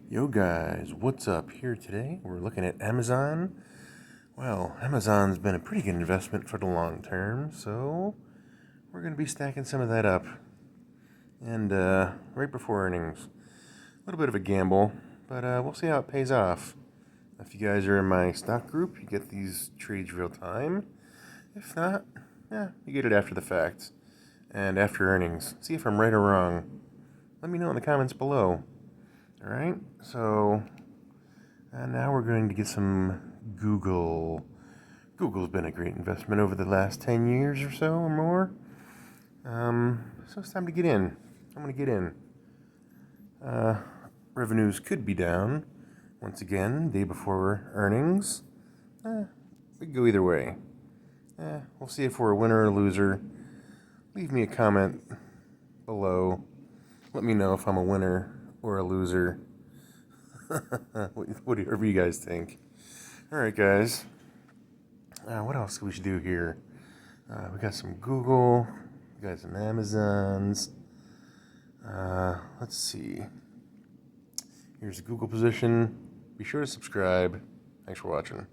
Yo guys, what's up? Here today we're looking at Amazon. Well, Amazon's been a pretty good investment for the long term, so we're going to be stacking some of that up. And right before earnings, a little bit of a gamble, but we'll see how it pays off. If you guys are in my stock group, you get these trades real time. If not, you get it after the fact and after earnings. See if I'm right or wrong. Let me know in the comments below. Alright, so now we're going to get some Google. Google's been a great investment over the last 10 years or so or more. So it's time to get in. I'm going to get in. Revenues could be down once again, day before earnings. We could go either way. We'll see if we're a winner or a loser. Leave me a comment below. Let me know if I'm a winner or a loser. Whatever you guys think. Alright, guys. What else we should do here? We got some Google. We got some Amazons. Let's see. Here's the Google position. Be sure to subscribe. Thanks for watching.